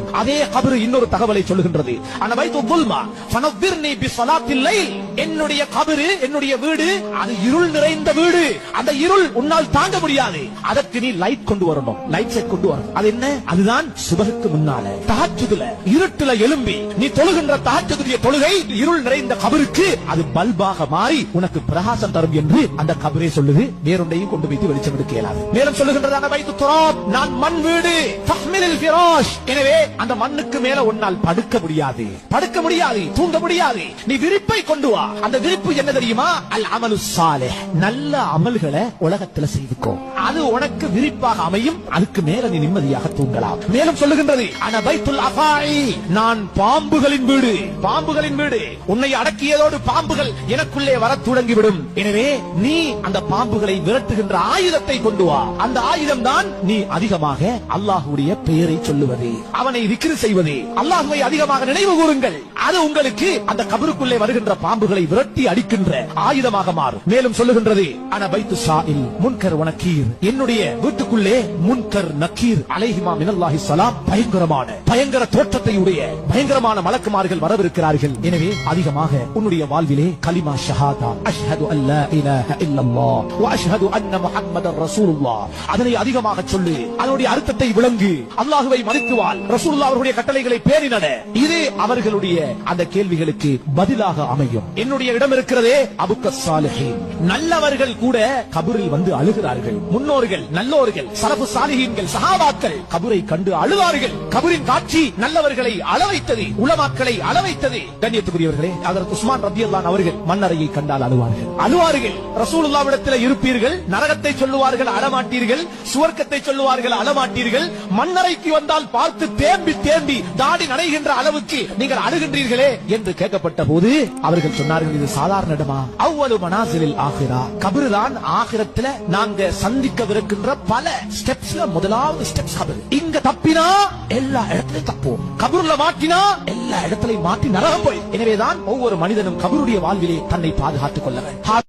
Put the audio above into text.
வேண்டும். அதே கபர் இன்னொரு தகவலை சொல்லுகின்றது. அன பைத்து துல்மா ஃபனவ்விர்னி பிஸ்ஸலாத்தில் லைல். என்னுடைய கபர், என்னுடைய வீடு அது இருள் நிறைந்த வீடு. அந்த இருள் உன்னால் தாங்க முடியாது. அதற்கு நீ லைட் கொண்டு வரணும், லைட் செட் கொண்டு வரணும். அது என்ன? அதுதான் சுபஹுக்கு முன்னால தஹஜ்ஜுதுல இருட்டுல எழும்பி நீ தொழுகின்ற தஹஜ்ஜுடைய தொழுகை இருள் நிறைந்த கபருக்கு அது பல்பாக மாறி உனக்கு பிரகாசம் தரும் என்று அந்த கபரே சொல்லுது. வேறொன்றையும் கொண்டு வைத்து வெளிச்சம் எடுக்க இயலாது. மேலும் சொல்லுகின்றதான பைத்து துராப், நான் மண் வீடு. ஃபஹ்மிலில் ஃபிராஷ். எனவே அந்த மண்ணுக்கு மேல உன்னால் படுக்க முடியாது, படுக்க முடியாது, தூங்க முடியாது. நீ விரிப்பை கொண்டு வா. அந்த விரிப்பு என்ன தெரியுமா? அல் அமலு ஸாலிஹ். நல்ல அமல்களை உலகத்துல செய்துக்கோ, அது உனக்கு விரிப்பாக அமையும். அதுக்கு மேல நீ நிம்மதியாக தூங்கலாம். மேலும் சொல்லுகின்றது அன பைத்துல் அஃபாஇ. நான் பாம்புகளின் வீடு, பாம்புகளின் வீடு. உன்னை அடக்கியதோடு பாம்புகள் எனக்குள்ளே வர தொடங்கிவிடும். எனவே நீ அந்த பாம்புகளை விரட்டுகின்ற ஆயுதத்தை கொண்டு வா. அந்த ஆயுதம் தான் நீ அதிகமாக அல்லாஹ்வுடைய பெயரை சொல்லுவது, அவனை திக்ர் செய்வது. அல்லாஹ்வை அதிகமாக நினைவு கூறுங்கள். அது உங்களுக்கு அந்த கபருக்குள்ளே வருகின்ற பாம்புகளை விரட்டி அடிக்கின்ற ஆயுதமாக மாறும். மேலும் சொல்லுகின்றது அன பைத்து ஸாஇல் முன்கர் வ நக்கீர். என்னுடைய வீட்டுக்குள்ளே முன்கர் நக்கீர் அலைஹிமா மினல்லாஹி ஸலாம் பயங்கர தோற்றத்தை உடைய பயங்கரமான மலக்குமார்கள் வரவிருக்கிறார்கள். எனவே அதிகமாக உன்னுடைய வாழ்விலே கலிமா ஷஹாதா அஷ்ஹது அல்லா இலாஹ இல்லல்லாஹ் வ அஷ்ஹது அன்ன முஹம்மதர் ரசூலுல்லாஹ் அதனை அதிகமாக சொல்லு. அதனுடைய அர்த்தத்தை விளங்கு. அல்லாஹ்வை மதித்து வாழ். ரசூலுல்லாஹ் அவர்களுடைய கட்டளைகளை பேணி நட. இது அவர்களுடைய அந்த கேள்விகளுக்கு பதிலாக அமையும். என்னுடைய இடம் இருக்கிறதே அபுக்க ஸாலிஹீன். நல்லவர்கள் கூட கபரில் வந்து அழுகிறார்கள். முன்னோர்கள், நல்லோர்கள், சலஃபு ஸாலிஹீன்கள், சஹாபாக்கள் கபரை கண்டு அழுவார்கள். கபரின் காட்சி நல்லவர்களை அளவைத்தது, உலமாக்களை அளவைத்தது. கண்ணியத்துக்குரியவர்களே, ஹஜ்ரத் உஸ்மான் ரலியல்லாஹு அன்ஹு அவர்கள் மண்ணறையை கண்டால் அழுவார்கள். ரசூலுல்லாஹ்விடத்தில் இருப்பீர்கள், நரகத்தை சொல்லுவார்கள், அழமாட்டீர்கள். சுவர்க்கத்தை சொல்லுவார்கள், அழமாட்டீர்கள். மண்ணறைக்கு வந்தால் பார்த்து தேம்பி தேம்பி தாடி நனைகின்ற அளவுக்கு நீங்கள் அழுகின்றீர்களே என்று கேட்கப்பட்ட போது அவர்கள் சொன்னார்கள், இது சாதாரண இடமா? அவ்வளவு மனாசிலில் ஆகிரா. கபர் தான் ஆகிரத்துல நாங்க சந்திக்கவிருக்கின்ற பல ஸ்டெப்ஸ்ல முதலாவது ஸ்டெப்ஸ் கபர். இங்க தப்பினா எல்லா இடத்திலும் தப்போம், கபருல மாட்டினா எல்லா இடத்திலையும் மாட்டி நரகம் போய். எனவேதான் ஒவ்வொரு மனிதனும் கபருடைய வாழ்விலே தன்னை பாதுகாத்துக் கொள்ள வேண்டும்.